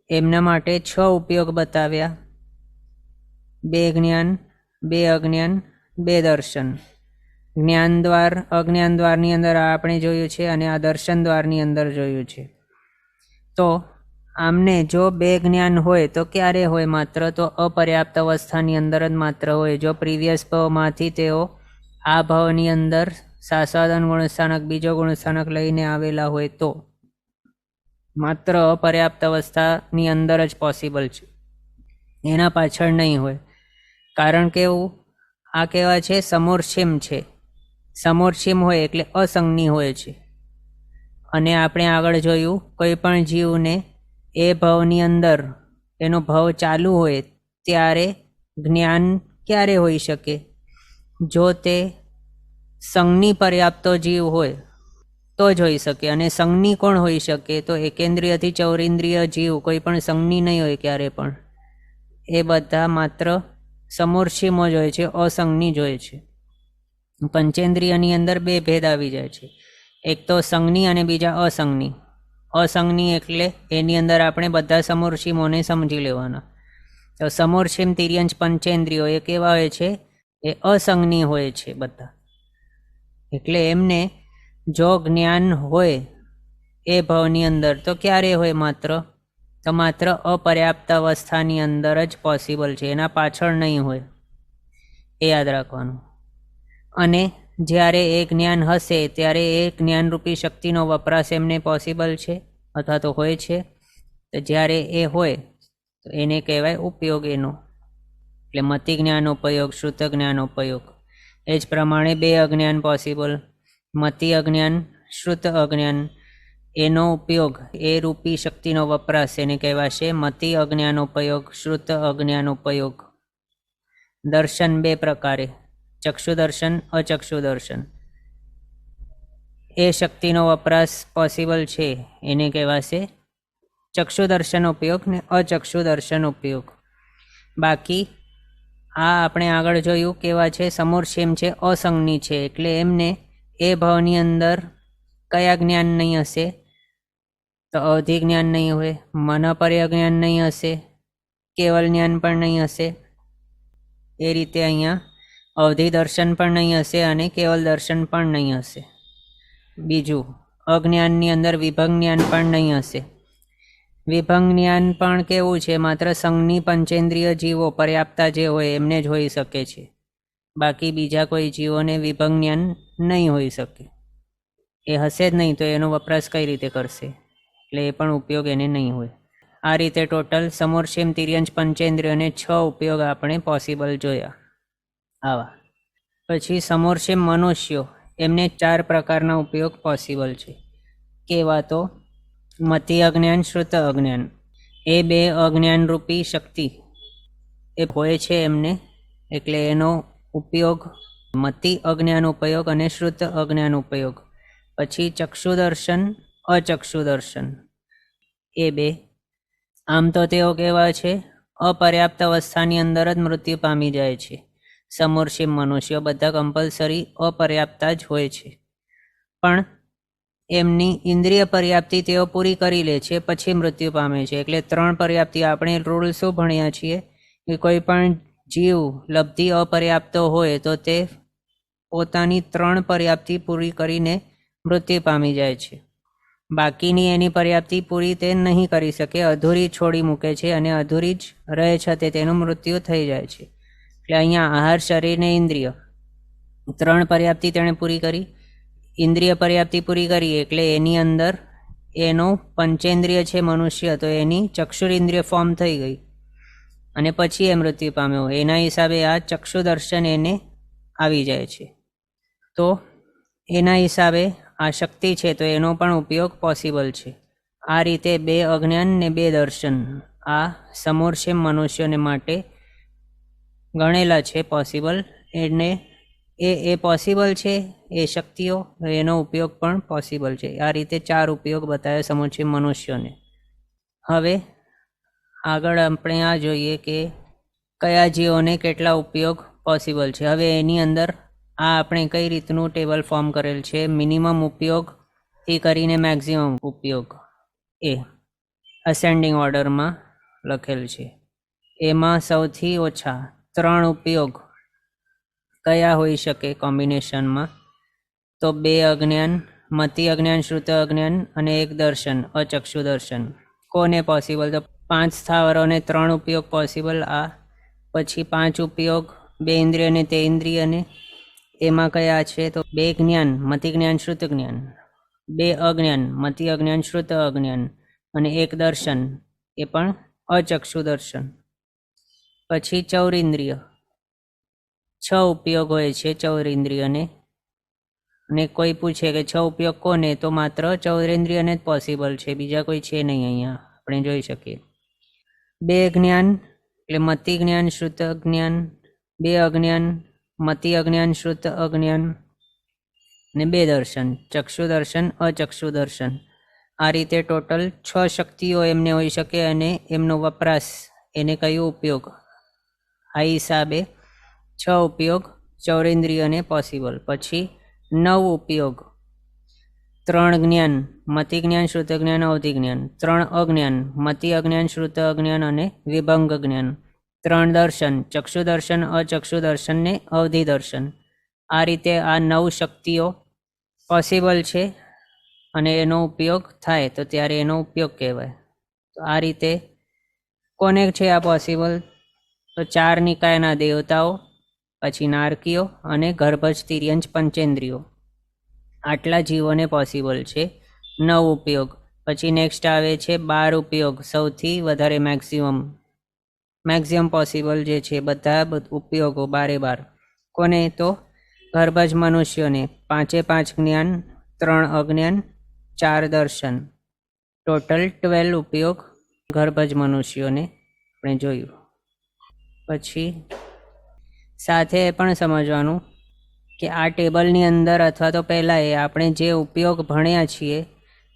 એમના માટે 6 ઉપયોગ બતાવ્યા. 2 જ્ઞાન, 2 અજ્ઞાન, 2 દર્શન. જ્ઞાન દ્વાર અજ્ઞાન દ્વારની અંદર આપણે જોયું છે અને આ દર્શન દ્વારની અંદર જોયું છે. તો આમને જો 2 જ્ઞાન હોય તો ક્યારે હોય? માત્ર તો અપર્યાપ્ત અવસ્થાની અંદર જ માત્ર હોય. જો પ્રીવિયસ ભાવમાંથી તેઓ આ ભાવની અંદર શાશ્વત ગુણસ્થાનક બીજો ગુણસ્થાનક લઈને આવેલા હોય તો માત્ર અપર્યાપ્ત અવસ્થાની અંદર જ પોસિબલ છે, એના પાછળ નહીં હોય. કારણ કે આ કહેવાય છે સમોર્છિમ છે. સમોર્છિમ હોય એટલે અસંગની હોય છે. અને આપણે આગળ જોયું કોઈ પણ જીવને એ ભાવની અંદર એનો ભાવ ચાલુ હોય ત્યારે જ્ઞાન ક્યારે હોઈ શકે? જો તે સંગની પર્યાપ્તો જીવ હોય તો જ હોઈ શકે. અને સંગની કોણ હોઈ શકે? તો એકેન્દ્રિયથી ચૌરેન્દ્રિય જીવ કોઈ પણ સંગની નહીં હોય ક્યારે પણ. એ બધા માત્ર સમોર્ષિમો જ હોય છે, અસંગની જ હોય છે. પંચેન્દ્રિયની અંદર બે ભેદ આવી જાય છે, એક તો સંગની અને બીજા અસંગની. અસંગની એટલે એની અંદર આપણે બધા સમોર્ષિમોને સમજી લેવાના. તો સમોર્ષિમ તિર્યંચ પંચેન્દ્રિયો એ કેવા હોય છે? એ અસંગની હોય છે બધા. એટલે એમને જો જ્ઞાન હોય એ ભાવની અંદર તો ક્યારે હોય? માત્ર અપર્યાપ્ત અવસ્થાની અંદર જ પોસિબલ છે, એના પાછળ નહીં હોય. એ યાદ રાખવાનું. અને જ્યારે એ જ્ઞાન હશે ત્યારે એ જ્ઞાનરૂપી શક્તિનો વપરાશ એમને પોસિબલ છે અથવા તો હોય છે. તો જ્યારે એ હોય તો એને કહેવાય ઉપયોગ એનો. એટલે મતિ જ્ઞાન ઉપયોગ, શ્રુત જ્ઞાન ઉપયોગ. એ જ પ્રમાણે બે અજ્ઞાન પોસિબલ, મતિ અજ્ઞાન, શ્રુત અજ્ઞાન. એનો ઉપયોગ, એ રૂપી શક્તિનો વપરાશ એને કહેવાશે મતિ અજ્ઞાન ઉપયોગ, શ્રુત અજ્ઞાન ઉપયોગ. દર્શન બે પ્રકારે, ચક્ષુ દર્શન, અચક્ષુ દર્શન. એ શક્તિનો વપરાશ પોસિબલ છે એને કહેવાશે ચક્ષુ દર્શન ઉપયોગ ને અચક્ષુ દર્શન ઉપયોગ. બાકી આ આપણે આગળ જોયું કેવા છે? સમોર્ષિમ છે, અસંગની છે. એટલે એમને એ ભાવની અંદર કયા જ્ઞાન નહીં હશે? તો અવધિ જ્ઞાન નહીં હોય, મનપર્ય જ્ઞાન નહીં હશે, કેવલ જ્ઞાન પણ નહીં હશે. એ રીતે અહીંયા અવધિ દર્શન પણ નહીં હશે અને કેવલ દર્શન પણ નહીં હશે. બીજું, અજ્ઞાનની અંદર વિભંગ જ્ઞાન પણ નહીં હશે. વિભંગ જ્ઞાન પણ કેવું છે? માત્ર સંઘની પંચેન્દ્રિય જીવો પર્યાપ્તા જે હોય એમને જ હોઈ શકે છે. બાકી બીજા કોઈ જીવોને વિભંગ જ્ઞાન નહીં હોઈ શકે. એ હશે જ નહીં તો એનો વપરાશ કઈ રીતે કરશે? એટલે એ પણ ઉપયોગ એને નહીં હોય. આ રીતે ટોટલ સમોર્ષિમ તિર્યંચ પંચેન્દ્રિયોને 6 ઉપયોગ આપણે પોસિબલ જોયા. આવા પછી સમોર્ષિમ મનુષ્યો, એમને 4 પ્રકારના ઉપયોગ પોસિબલ છે. કેવા? તો મતિ અજ્ઞાન, શ્રુત અજ્ઞાન. એ બે અજ્ઞાનરૂપી શક્તિ એ હોય છે એમને, એટલે એનો ઉપયોગ મતિ અજ્ઞાન ઉપયોગ અને શ્રુત અજ્ઞાન ઉપયોગ. પછી ચક્ષુ દર્શન, અચક્ષુ દર્શન. એ બે આમ તો તેઓ કેવા છે? અપર્યાપ્ત અવસ્થાની અંદર જ મૃત્યુ પામી જાય છે. સમોર્ષિમ મનુષ્યો બધા કમ્પલસરી અપર્યાપ્તા જ હોય છે, પણ એમની ઇન્દ્રિય પર્યાપ્તિ તેઓ પૂરી કરી લે છે પછી મૃત્યુ પામે છે. એટલે 3 પર્યાપ્તિ આપણે રૂલ શું ભણ્યા છીએ કે કોઈ પણ જીવ લબ્ધિ અપર્યાપ્તો હોય તો તે પોતાની 3 પર્યાપ્તિ પૂરી કરીને મૃત્યુ પામી જાય છે. બાકીની એની પર્યાપ્તિ પૂરી તે નહીં કરી શકે, અધૂરી છોડી મૂકે છે અને અધૂરી જ રહે છે તે તેનું મૃત્યુ થઈ જાય છે. એટલે અહીંયા આહાર, શરીર ને ઇન્દ્રિય 3 પર્યાપ્તિ તેણે પૂરી કરી. ઇન્દ્રિય પર્યાપ્તિ પૂરી કરી એટલે એની અંદર એનો પંચેન્દ્રિય છે મનુષ્ય, તો એની ચક્ષુરિન્દ્રિય ફોર્મ થઈ ગઈ અને પછી એ મૃત્યુ પામ્યો. એના હિસાબે આ ચક્ષુ દર્શન એને આવી જાય છે. તો એના હિસાબે આ શક્તિ છે તો એનો પણ ઉપયોગ પોસિબલ છે. આ રીતે 2 અજ્ઞાન ને 2 દર્શન આ સમોર્ષિમ મનુષ્યોને માટે ગણેલા છે પોસિબલ. એને એ પોસિબલ છે, એ શક્તિઓ, એનો ઉપયોગ પણ પોસિબલ છે. આ રીતે 4 ઉપયોગ બતાવ્યા સમોર્ષિમ મનુષ્યોને. હવે આગળ આપણે આ જોઈએ કે કયા જીવોને કેટલા ઉપયોગ પોસિબલ છે. હવે એની અંદર આ આપણે કઈ રીતનું ટેબલ ફોર્મ કરેલ છે, મિનિમમ ઉપયોગથી કરીને મેક્સિમમ ઉપયોગ, એ અસેન્ડિંગ ઓર્ડરમાં લખેલ છે. એમાં સૌથી ઓછા 3 ઉપયોગ કયા હોઈ શકે કોમ્બિનેશનમાં? તો 2 અજ્ઞાન, મતિ અજ્ઞાન, શ્રુત અજ્ઞાન અને 1 દર્શન, અચક્ષુ દર્શન. કોને પોસિબલ? તો 5 સ્થાવરોને 3 ઉપયોગ પોસિબલ. આ પછી 5 ઉપયોગ 2 ઇન્દ્રિયને તે ઇન્દ્રિયને, એમાં કયા છે તો 2 જ્ઞાન, મતિ જ્ઞાન શ્રુત જ્ઞાન, 2 અજ્ઞાન, મતિ અજ્ઞાન શ્રુત અજ્ઞાન, અને 1 દર્શન, એ પણ અચક્ષુ દર્શન. પછી ચૌરિન્દ્રિય, 6 ઉપયોગ હોય છે ચૌરિન્દ્રિયને. અને કોઈ પૂછે કે 6 ઉપયોગ કોને, તો માત્ર ચૌરેન્દ્રિયને જ પોસિબલ છે, બીજા કોઈ છે નહીં. અહીંયા આપણે જોઈ શકીએ 2 જ્ઞાન એટલે મતિ જ્ઞાન શ્રુત જ્ઞાન, 2 અજ્ઞાન, મતિ અજ્ઞાન શ્રુત અજ્ઞાન, ને 2 દર્શન, ચક્ષુ દર્શન, અચક્ષુ દર્શન. આ રીતે ટોટલ 6 શક્તિઓ એમને હોઈ શકે, અને એમનો વપરાશ, એને કયો ઉપયોગ, આ હિસાબે 6 ઉપયોગ ચૌરેન્દ્રિયને પોસિબલ. પછી 9 ઉપયોગ, 3 જ્ઞાન, મતિ જ્ઞાન શ્રુત જ્ઞાન અવધિ જ્ઞાન, 3 અજ્ઞાન, મતિ અજ્ઞાન શ્રુત અજ્ઞાન અને વિભંગ જ્ઞાન, 3 દર્શન, ચક્ષુ દર્શન, અચક્ષુ દર્શન ને અવધિ દર્શન. આ રીતે આ 9 શક્તિઓ પોસિબલ છે, અને એનો ઉપયોગ થાય તો ત્યારે એનો ઉપયોગ કહેવાય. તો આ રીતે કોને છે આ પોસિબલ, તો 4 નિકાયના દેવતાઓ, પછી નારકીઓ અને ગર્ભજ તિર્યંચ પંચેન્દ્રિયો, આટલા જીવોને પોસિબલ છે 9 ઉપયોગ. પછી નેક્સ્ટ આવે છે 12 ઉપયોગ, સૌથી વધારે મેક્સિમમ પોસિબલ જે છે બધા ઉપયોગો 12 કોને, તો ગર્ભજ મનુષ્યોને, 5 જ્ઞાન, 3 અજ્ઞાન, 4 દર્શન, ટોટલ 12 ઉપયોગ ગર્ભજ મનુષ્યોને આપણે જોયું. પછી સાથે એ પણ સમજવાનું કે આ ટેબલની અંદર અથવા તો પહેલાં એ આપણે જે ઉપયોગ ભણ્યા છીએ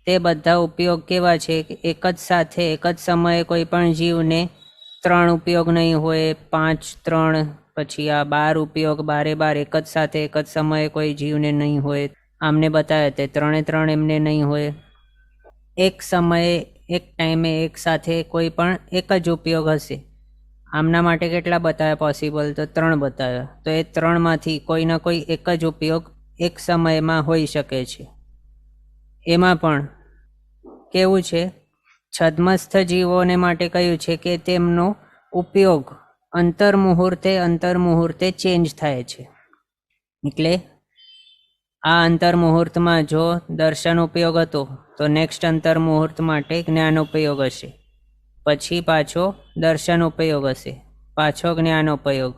તે બધા ઉપયોગ કેવા છે કે એક જ સાથે એક જ સમયે કોઈ પણ જીવને 3 ઉપયોગ નહીં હોય, 5, 3, પછી આ 12 ઉપયોગ 12 એક જ સાથે એક જ સમયે કોઈ જીવને નહીં હોય. આમને બતાવ્યા તે 3 એમને નહીં હોય. એક સમયે એક ટાઈમે એક સાથે કોઈ પણ એક જ ઉપયોગ હશે. આમના માટે કેટલા બતાવ્યા પોસિબલ, તો 3 બતાવ્યા. તો એ 3માંથી કોઈના કોઈ એક જ ઉપયોગ એક સમયમાં હોઈ શકે છે. એમાં પણ કેવું છે, છદ્મસ્થ જીવોને માટે કહ્યું છે કે તેમનો ઉપયોગ અંતર્મુહૂર્તે ચેન્જ થાય છે. એટલે આ અંતર્મુહૂર્તમાં જો દર્શન ઉપયોગ હતો તો નેક્સ્ટ અંતર્મુહૂર્ત માટે જ્ઞાન ઉપયોગ હશે, પછી પાછો દર્શન ઉપયોગ હશે, પાછો જ્ઞાન ઉપયોગ,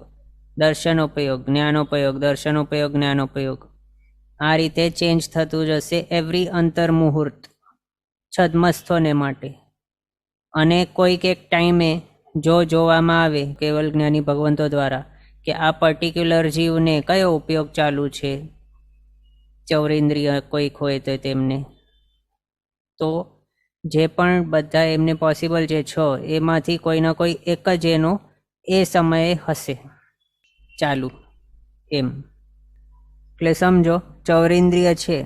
દર્શન ઉપયોગ, જ્ઞાન ઉપયોગ, દર્શન ઉપયોગ, જ્ઞાન ઉપયોગ. આ રીતે ચેન્જ થતું જશે એવરી અંતર્મુહૂર્ત છદ્મસ્થોને માટે. અને કોઈક એક ટાઈમે જો જોવામાં આવે કેવલ જ્ઞાની ભગવંતો દ્વારા કે આ પર્ટિક્યુલર જીવને કયો ઉપયોગ ચાલુ છે, ચૌરેન્દ્રિય કોઈક હોય તો તેમને, તો જે પણ બધા એમને પોસિબલ છે 6, એમાંથી કોઈના કોઈ એક જ એનો એ સમયે હશે ચાલુ એમ. એટલે સમજો ચૌરેન્દ્રિય છે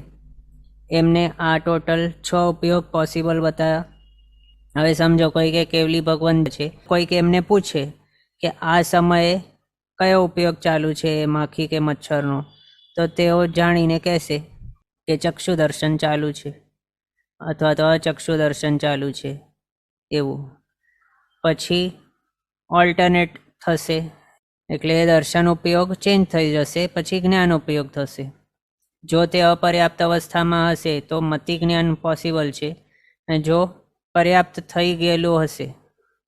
એમને આ ટોટલ 6 ઉપયોગ પોસિબલ બતાવ્યા. હવે સમજો કોઈ કે કેવલી ભગવાન છે, કોઈક એમને પૂછે કે આ સમયે કયો ઉપયોગ ચાલુ છે માખી કે મચ્છરનો, તો તેઓ જાણીને કહેશે કે ચક્ષુ દર્શન ચાલુ છે અથવા તો અચક્ષુ દર્શન ચાલુ છે એવું. પછી ઓલ્ટરનેટ થશે, એટલે દર્શન ઉપયોગ ચેન્જ થઈ જશે, પછી જ્ઞાન ઉપયોગ થશે. જો તે અપર્યાપ્ત અવસ્થામાં હશે તો મતિ જ્ઞાન પોસિબલ છે, અને જો પર્યાપ્ત થઈ ગયેલું હશે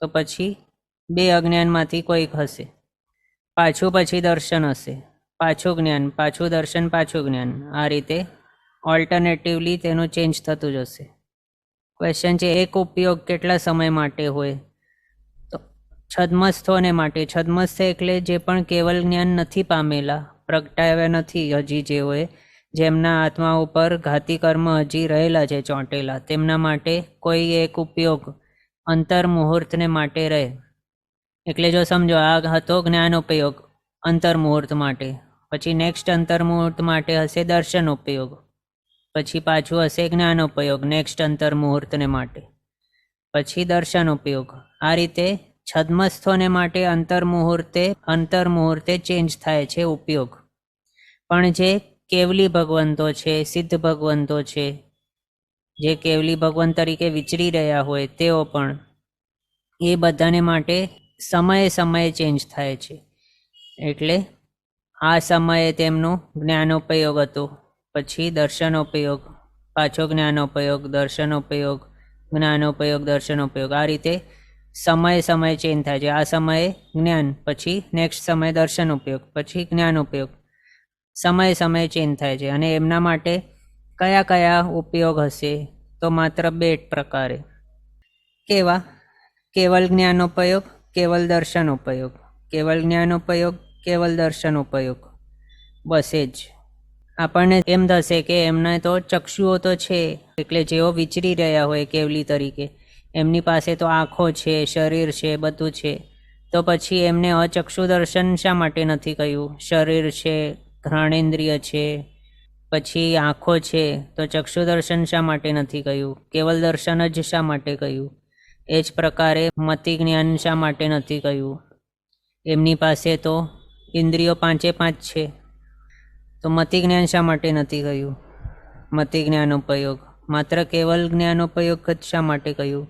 તો પછી 2 અજ્ઞાનમાંથી કોઈક હશે. પછી દર્શન હશે, પાછું જ્ઞાન, પાછું દર્શન, પાછું જ્ઞાન. આ રીતે ઓલ્ટરનેટિવલી તેનું ચેન્જ થતું જશે. ક્વેશ્ચન છે એક ઉપયોગ કેટલા સમય માટે હોય, તો છદ્મસ્થોને માટે. છદ્મસ્થ એટલે જે પણ કેવલ જ્ઞાન નથી પામેલા, પ્રગટાવ્યા નથી હજી, જેઓએ જેમના આત્મા ઉપર ઘાતી કર્મ હજી રહેલા છે ચોંટેલા, તેમના માટે કોઈ એક ઉપયોગ અંતર્મુહૂર્તને માટે રહે. એટલે જો સમજો આ હતો જ્ઞાન ઉપયોગ અંતર્મુહૂર્ત માટે, પછી નેક્સ્ટ અંતર્મુહૂર્ત માટે હશે દર્શન ઉપયોગ, પછી પાછું હશે જ્ઞાન ઉપયોગ નેક્સ્ટ અંતર્મુહૂર્તને માટે, પછી દર્શન ઉપયોગ. આ રીતે છદ્મસ્થોને માટે અંતર્મુહૂર્તે ચેન્જ થાય છે ઉપયોગ. પણ જે કેવલી ભગવંતો છે, સિદ્ધ ભગવંતો છે, જે કેવલી ભગવંત તરીકે વિચરી રહ્યા હોય, તેઓ પણ એ બધાને માટે સમયે ચેન્જ થાય છે. એટલે આ સમયે તેમનું જ્ઞાનોપયોગ હતો, પછી દર્શનોપયોગ, પાછો જ્ઞાનોપયોગ, દર્શનોપયોગ, જ્ઞાનોપયોગ, દર્શનોપયોગ. આ રીતે સમય ચેન્જ થાય છે. આ સમયે જ્ઞાન, પછી નેક્સ્ટ સમય દર્શન ઉપયોગ, પછી જ્ઞાન ઉપયોગ, સમય ચેન્જ થાય છે. અને એમના માટે કયા કયા ઉપયોગ હશે? તો માત્ર 2 પ્રકારે. કેવા? કેવલ જ્ઞાનોપયોગ, કેવલ દર્શનોપયોગ. કેવલ જ્ઞાનોપયોગ, કેવલ દર્શનોપયોગ, બસ એ જ. આપણને એમ થશે કે એમને તો ચક્ષુઓ તો છે, એટલે જેઓ વિચરી રહ્યા હોય કેવલી તરીકે, એમની પાસે તો આંખો છે, શરીર છે, બધું છે, તો પછી એમને અચક્ષુ દર્શન શા માટે નથી કહ્યું? શરીર છે, ઘ્રાણેન્દ્રિય છે, પછી આંખો છે, તો ચક્ષુ દર્શન શા માટે નથી કહ્યું? કેવલ દર્શન જ શા માટે કહ્યું? એ જ પ્રકારે મતિ જ્ઞાન શા માટે નથી કહ્યું? એમની પાસે તો ઇન્દ્રિયો 5 છે, તો મતિ જ્ઞાન શા માટે નથી કહ્યું? મતિ જ્ઞાનોપયોગ. માત્ર કેવલ જ્ઞાનોપયોગ જ શા માટે કહ્યું?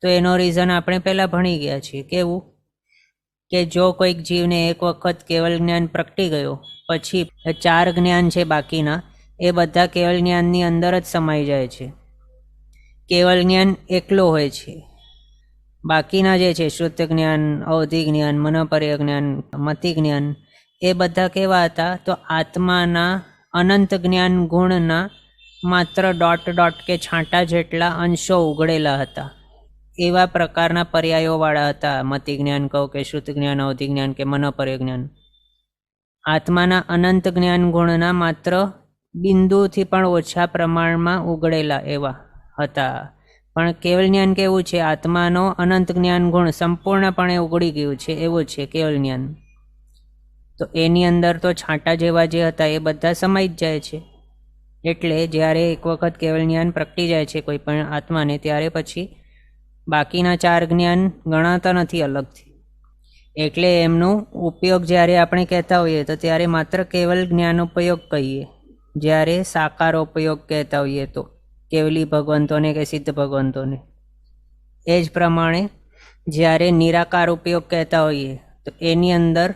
તો એનો રીઝન આપણે પહેલાં ભણી ગયા છીએ. કેવું? કે જો કોઈક જીવને એક વખત કેવલ જ્ઞાન પ્રગટી ગયો, પછી 4 જ્ઞાન છે બાકીના, એ બધા કેવલ જ્ઞાનની અંદર જ સમાઈ જાય છે. કેવલ જ્ઞાન એકલો હોય છે. બાકીના જે છે શ્રુત જ્ઞાન, અવધિ જ્ઞાન, મનોપર્ય જ્ઞાન, મતિ જ્ઞાન, એ બધા કેવા હતા? તો આત્માના અનંત જ્ઞાન ગુણના માત્ર ડોટ કે છાંટા જેટલા અંશો ઉઘડેલા હતા. એવા પ્રકારના પર્યાયોવાળા હતા. મતિ જ્ઞાન કહો કે શ્રુત જ્ઞાન, અવધિ જ્ઞાન કે મનોપર્ય જ્ઞાન. આત્માના અનંત જ્ઞાન ગુણના માત્ર બિંદુથી પણ ઓછા પ્રમાણમાં ઉઘડેલા એવા હતા. પણ કેવલ જ્ઞાન કેવું છે? આત્માનો અનંત જ્ઞાન ગુણ સંપૂર્ણપણે ઉઘડી ગયું છે, એવું છે કેવલ જ્ઞાન. તો એની અંદર તો છાંટા જેવા જે હતા એ બધા સમાઈ જ જાય છે. એટલે જ્યારે એક વખત કેવલ જ્ઞાન પ્રગટી જાય છે કોઈ પણ આત્માને, ત્યારે પછી બાકીના 4 જ્ઞાન ગણાતા નથી અલગથી. એટલે એમનો ઉપયોગ જ્યારે આપણે કહેતા હોઈએ તો ત્યારે માત્ર કેવલ જ્ઞાનોપયોગ કહીએ. જ્યારે સાકારોપયોગ કહેતા હોઈએ તો કેવલી ભગવંતોને કે સિદ્ધ ભગવંતોને. એ જ પ્રમાણે જ્યારે નિરાકાર ઉપયોગ કહેતા હોઈએ તો એની અંદર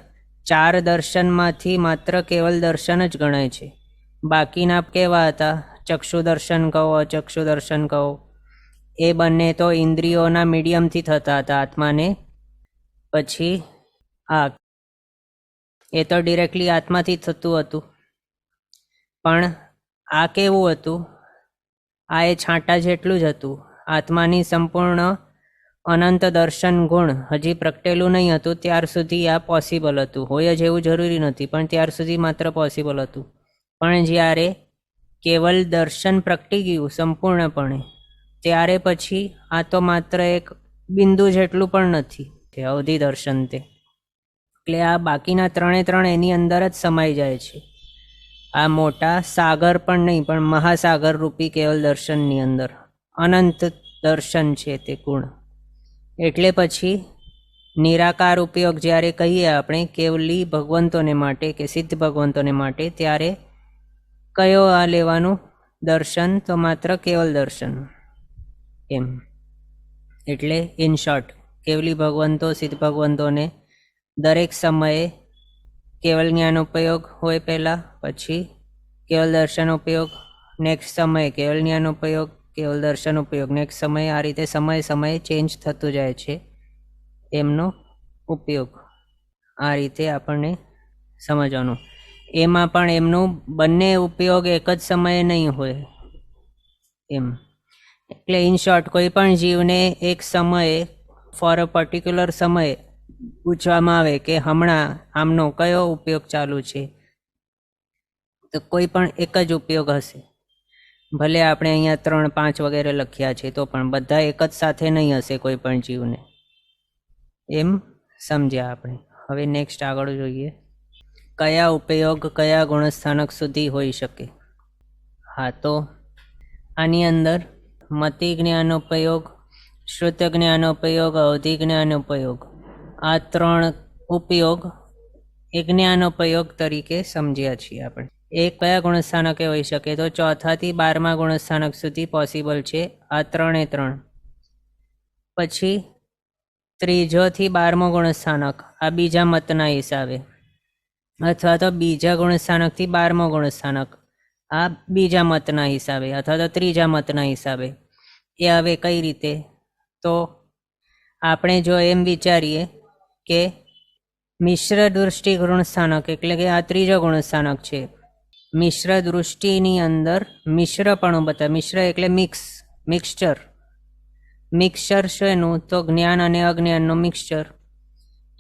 4 દર્શનમાંથી માત્ર કેવલ દર્શન જ ગણાય છે. બાકીના કેવા હતા? ચક્ષુ દર્શન કહો, અચક્ષુ દર્શન કહો, એ બંને તો ઇન્દ્રિયોના મીડિયમથી થતા હતા આત્માને. પછી એ તો ડિરેક્ટલી આત્માથી થતું હતું. પણ આ કેવું હતું? આ એ છાંટા જેટલું જ હતું. આત્માની સંપૂર્ણ અનંત દર્શન ગુણ હજી પ્રગટેલું નહીં હતું, ત્યાર સુધી આ પોસિબલ હતું. હોય જ એવું જરૂરી નથી, પણ ત્યાર સુધી માત્ર પોસિબલ હતું. પણ જ્યારે કેવલ દર્શન પ્રગટી ગયું સંપૂર્ણપણે, ત્યારે પછી આ તો માત્ર એક બિંદુ જેટલું પણ નથી તે અવધિ દર્શન તે. એટલે આ બાકીના 3 એની અંદર જ સમાઈ જાય છે. આ મોટા સાગર પણ નહીં, પણ મહાસાગર રૂપી કેવલ દર્શનની અંદર અનંત દર્શન છે તે ગુણ. એટલે પછી નિરાકાર ઉપયોગ જ્યારે કહીએ આપણે કેવલી ભગવંતોને માટે કે સિદ્ધ ભગવંતોને માટે, ત્યારે કયો આ લેવાનું દર્શન? તો માત્ર કેવલ દર્શન એમ. એટલે ઇન શોર્ટ, કેવલી ભગવંતો, સિદ્ધ ભગવંતોને દરેક સમયે કેવલ જ્ઞાન ઉપયોગ હોય પહેલાં, પછી કેવલ દર્શન ઉપયોગ, નેક્સ્ટ સમયે કેવલ જ્ઞાન ઉપયોગ, કેવલ દર્શન ઉપયોગ, નેક્સ્ટ સમયે. આ રીતે સમયે ચેન્જ થતું જાય છે એમનો ઉપયોગ. આ રીતે આપણને સમજવાનું. એમાં પણ એમનું બંને ઉપયોગ એક જ સમયે નહીં હોય એમ. એટલે ઇન શોર્ટ, કોઈ પણ જીવને એક સમયે ફોર અ પર્ટિક્યુલર સમયે પૂછવામાં આવે કે હમણાં આમનો કયો ઉપયોગ ચાલુ છે, તો કોઈ પણ એક જ ઉપયોગ હશે. ભલે આપણે અહીંયા 3, 5 વગેરે લખ્યા છે, તો પણ બધા એક જ સાથે નહીં હશે કોઈ પણ જીવને. એમ સમજ્યા આપણે. હવે નેક્સ્ટ આગળ જોઈએ, કયા ઉપયોગ કયા ગુણસ્થાનક સુધી હોઈ શકે. હા, તો આની અંદર મતિ જ્ઞાનોપયોગ, શ્રુત જ્ઞાનોપયોગ, અવધિ જ્ઞાનોપયોગ, આ 3 ઉપયોગ એ જ્ઞાનોપયોગ તરીકે સમજ્યા છીએ આપણે. એ કયા ગુણસ્થાનકે હોઈ શકે? તો 4 થી 12મા ગુણસ્થાનક સુધી પોસિબલ છે આ 3. પછી 3 થી 12મો ગુણસ્થાનક આ બીજા મતના હિસાબે, અથવા તો બીજા ગુણસ્થાનકથી 12મો ગુણસ્થાનક, આ બીજા મતના હિસાબે અથવા તો ત્રીજા મતના હિસાબે. એ હવે કઈ રીતે? તો આપણે જો એમ વિચારીએ કે મિશ્ર દૃષ્ટિ ગુણસ્થાનક એટલે કે આ ત્રીજો ગુણસ્થાનક છે. મિશ્ર દૃષ્ટિની અંદર મિશ્રપણું બતાવે. મિશ્ર એટલે મિક્સચર. મિક્સચર શેનું? તો જ્ઞાન અને અજ્ઞાનનું મિક્સચર.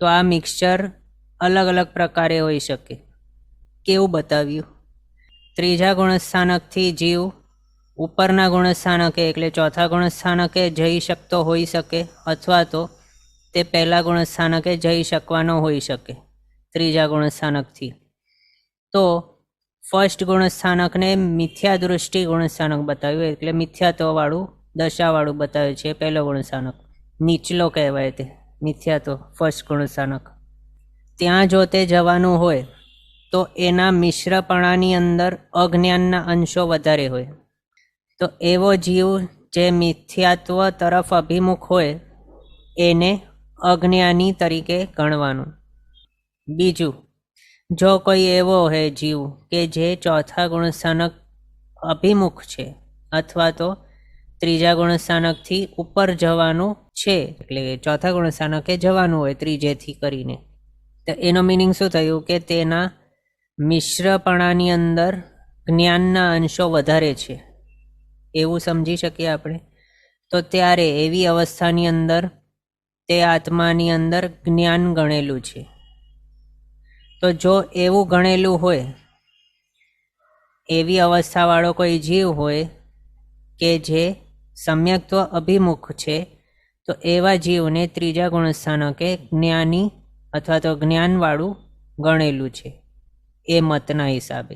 તો આ મિક્સચર અલગ અલગ પ્રકારે હોઈ શકે. કેવું બતાવ્યું? ત્રીજા ગુણસ્થાનકથી જીવ ઉપરના ગુણસ્થાનકે એટલે ચોથા ગુણસ્થાનકે જઈ શકતો હોઈ શકે, અથવા તો તે પહેલા ગુણસ્થાનકે જઈ શકવાનો હોઈ શકે ત્રીજા ગુણસ્થાનકથી. તો ફર્સ્ટ ગુણસ્થાનકને મિથ્યા દૃષ્ટિ ગુણસ્થાનક બતાવ્યું, એટલે મિથ્યાત્વવાળું દશાવાળું બતાવ્યું છે પહેલો ગુણસ્થાનક. નીચલો કહેવાય તે મિથ્યાત્વ ફર્સ્ટ ગુણસ્થાનક. ત્યાં જો તે જવાનું હોય તો એના મિશ્રપણાની અંદર અજ્ઞાનના અંશો વધારે હોય. તો એવો જીવ જે મિથ્યાત્વ તરફ અભિમુખ હોય એને અજ્ઞાની તરીકે ગણવાનું. બીજું, જો કોઈ એવો હોય જીવ કે જે ચોથા ગુણસ્થાનક અભિમુખ છે અથવા તો ત્રીજા ગુણસ્થાનકથી ઉપર જવાનું છે, એટલે કે ચોથા ગુણસ્થાનકે જવાનું હોય ત્રીજેથી કરીને, તો એનો મિનિંગ શું થયું? કે તેના મિશ્રપણાની અંદર જ્ઞાનના અંશો વધારે છે એવું સમજી શકીએ આપણે. તો ત્યારે એવી અવસ્થાની અંદર તે આત્માની અંદર જ્ઞાન ગણેલું છે. તો જો એવું ગણેલું હોય, એવી અવસ્થાવાળો કોઈ જીવ હોય કે જે સમ્યક્ત્વ અભિમુખ છે, તો એવા જીવને ત્રીજા ગુણસ્થાનકે જ્ઞાની અથવા તો જ્ઞાનવાળું ગણેલું છે એ મતના હિસાબે.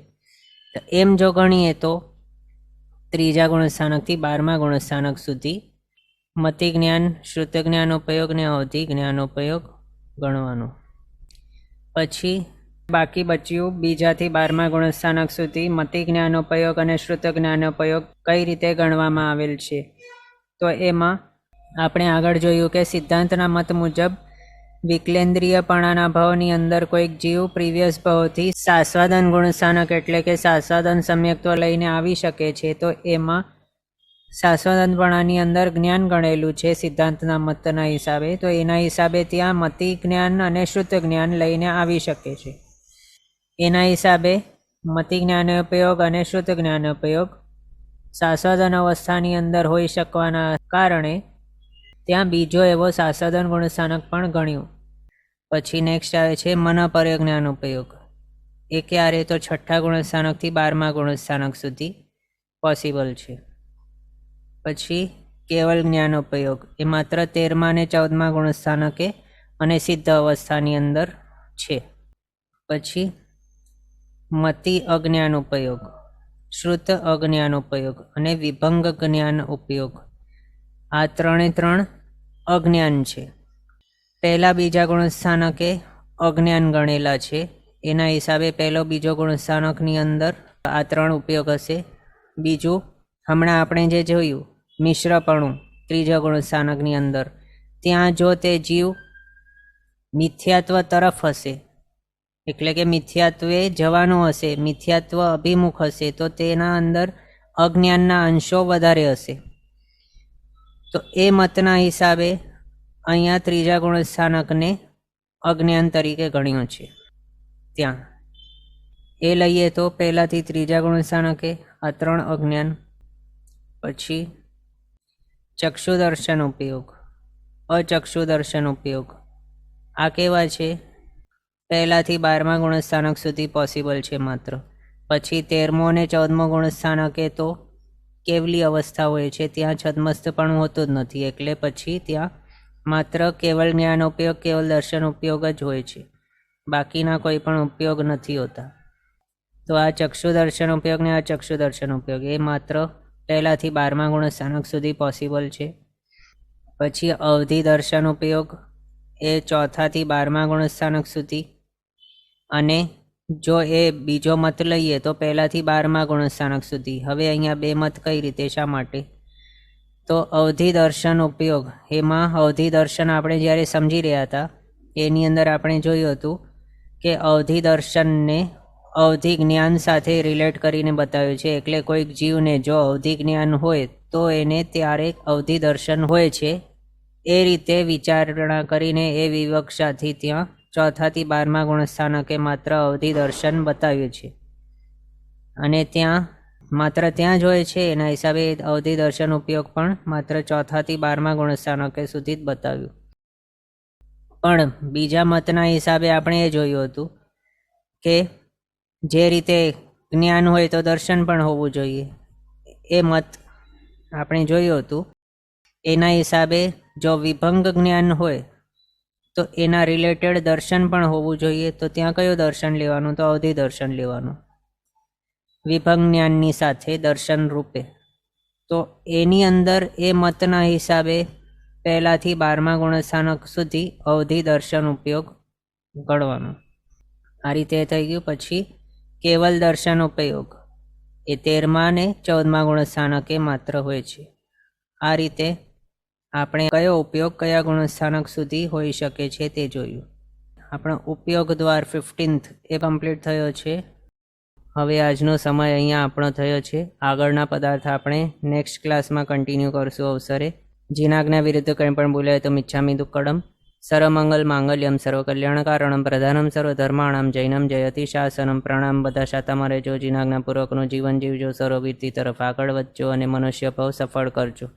તો એમ જો ગણીએ તો ત્રીજા ગુણસ્થાનકથી 12મા ગુણસ્થાનક સુધી મતિ જ્ઞાન, શ્રુત જ્ઞાનોપયોગ ને અવધિ જ્ઞાનોપયોગ ગણવાનું. પછી બાકી બચ્યું બીજાથી 12મા ગુણસ્થાનક સુધી મતિ જ્ઞાનોપયોગ અને શ્રુત જ્ઞાનોપયોગ કઈ રીતે ગણવામાં આવેલ છે. તો એમાં આપણે આગળ જોયું કે સિદ્ધાંતના મત મુજબ વિકલેન્દ્રિયપણાના ભાવની અંદર કોઈક જીવ પ્રીવિયસ ભાવથી સાસ્વાદન ગુણસ્થાનક એટલે કે સાસ્વાદન સમ્યક્ત્વ લઈને આવી શકે છે. તો એમાં સાસ્વાદનપણાની અંદર જ્ઞાન ગણેલું છે સિદ્ધાંતના મતના હિસાબે. તો એના હિસાબે ત્યાં મતિ જ્ઞાન અને શ્રુત જ્ઞાન લઈને આવી શકે છે. એના હિસાબે મતિ જ્ઞાનોપયોગ અને શ્રુત જ્ઞાનોપયોગ સાસ્વાદન અવસ્થાની અંદર હોઈ શકવાના કારણે ત્યાં બીજો એવો સાસ્વાદન ગુણસ્થાનક પણ ગણ્યું. પછી નેક્સ્ટ આવે છે મનપર્ય જ્ઞાનોપયોગ. એ ક્યારે? તો છઠ્ઠા ગુણસ્થાનકથી 12મા ગુણસ્થાનક સુધી પોસિબલ છે. પછી કેવલ જ્ઞાનોપયોગ, એ માત્ર 13મા અને 14મા ગુણસ્થાનકે અને સિદ્ધ અવસ્થાની અંદર છે. પછી મતિ અજ્ઞાન ઉપયોગ, શ્રુત અજ્ઞાન ઉપયોગ અને વિભંગ જ્ઞાન ઉપયોગ, આ ત્રણે ત્રણ અજ્ઞાન છે. પહેલા બીજા ગુણસ્થાનકે અજ્ઞાન ગણેલા છે, એના હિસાબે પહેલો બીજો ગુણસ્થાનકની અંદર આ ત્રણ ઉપયોગ હશે. બીજું હમણાં આપણે જે જોયું મિશ્રપણું ત્રીજા ગુણસ્થાનકની અંદર, ત્યાં જો તે જીવ મિથ્યાત્વ તરફ હશે એટલે કે મિથ્યાત્વે જવાનું હશે, મિથ્યાત્વ અભિમુખ હશે, તો તેના અંદર અજ્ઞાનના અંશો વધારે હશે. તો એ મતના હિસાબે અહીંયા ત્રીજા ગુણસ્થાનકને અજ્ઞાન તરીકે ગણ્યું છે. ત્યાં એ લઈએ તો પહેલાથી ત્રીજા ગુણસ્થાનકે આ ત્રણ અજ્ઞાન. પછી ચક્ષુદર્શન ઉપયોગ, અચક્ષુદર્શન ઉપયોગ, આ કેવા છે? પહેલાથી 12મા ગુણસ્થાનક સુધી પોસિબલ છે માત્ર. પછી 13મો અને 14મો ગુણસ્થાનકે તો કેવલી અવસ્થા હોય છે, ત્યાં છદ્મસ્તપણું હોતું જ નથી, એટલે પછી ત્યાં માત્ર કેવલ જ્ઞાન ઉપયોગ, કેવલ દર્શન ઉપયોગ જ હોય છે, બાકીના કોઈ પણ ઉપયોગ નથી હોતા. તો આ ચક્ષુદર્શન ઉપયોગ ને અચક્ષુદર્શન ઉપયોગ એ માત્ર પહેલાથી 12મા ગુણસ્થાનક સુધી પોસિબલ છે. પછી અવધિ દર્શન ઉપયોગ એ ચોથાથી 12મા ગુણસ્થાનક સુધી, અને જો એ બીજો મત લઈએ તો પહેલાથી 12મા ગુણસ્થાનક સુધી. હવે અહીંયા બે મત કઈ રીતે, શા માટે? તો અવધિ દર્શન ઉપયોગ, એમાં અવધિ દર્શન આપણે જ્યારે સમજી રહ્યા હતા એની અંદર આપણે જોયું હતું કે અવધિ દર્શનને અવધિ જ્ઞાન સાથે રિલેટ કરીને બતાવ્યું છે. એટલે કોઈક જીવને જો અવધિ જ્ઞાન હોય તો એને ત્યારે અવધિ દર્શન હોય છે. એ રીતે વિચારણા કરીને એ વિવક્ષાથી ત્યાં 4 થી 12મા ગુણસ્થાનકે માત્ર અવધિ દર્શન બતાવ્યું છે. અને ત્યાં માત્ર ત્યાં જ હોય છે. એના હિસાબે અવધિ દર્શન ઉપયોગ પણ માત્ર 4 થી 12મા ગુણસ્થાનકે સુધી જ બતાવ્યું. પણ બીજા મતના હિસાબે આપણે એ જોયું હતું કે જે રીતે જ્ઞાન હોય તો દર્શન પણ હોવું જોઈએ. એ મત આપણે જોયું હતું. એના હિસાબે જો વિભંગ જ્ઞાન હોય તો એના રિલેટેડ દર્શન પણ હોવું જોઈએ. તો ત્યાં કયું દર્શન લેવાનું? તો અવધિ દર્શન લેવાનું વિભંગ જ્ઞાનની સાથે દર્શન રૂપે. તો એની અંદર એ મતના હિસાબે 1 થી 12મા ગુણસ્થાનક સુધી અવધિ દર્શન ઉપયોગ ગણવાનો. આ રીતે થઈ ગયું. પછી કેવલ દર્શન ઉપયોગ એ 13મા અને 14મા ગુણસ્થાનકે માત્ર હોય છે. આ રીતે આપણે કયો ઉપયોગ કયા ગુણસ્થાનક સુધી હોઈ શકે છે તે જોયું. આપણો ઉપયોગ દ્વાર 15th એ કમ્પ્લીટ થયો છે. હવે આજનો સમય અહીંયા આપણો થયો છે. આગળના પદાર્થ આપણે નેક્સ્ટ ક્લાસમાં કન્ટિન્યુ કરશું અવસરે. જીનાજ્ઞા વિરુદ્ધ કંઈ પણ બોલાય તો મિચ્છામિ દુક્કડમ. સર્વમંગલ માંગલ્યમ સર્વકલ્યાણકારણમ પ્રધાનમ સર્વધર્માણામ જૈનમ જયતિ શાસનમ. પ્રણામ. બધા શાતામાં રહેજો, જીનાજ્ઞાપૂર્વકનું જીવન જીવજો, સર્વવીરતી તરફ આગળ વધજો અને મનુષ્ય ભાવ સફળ કરજો.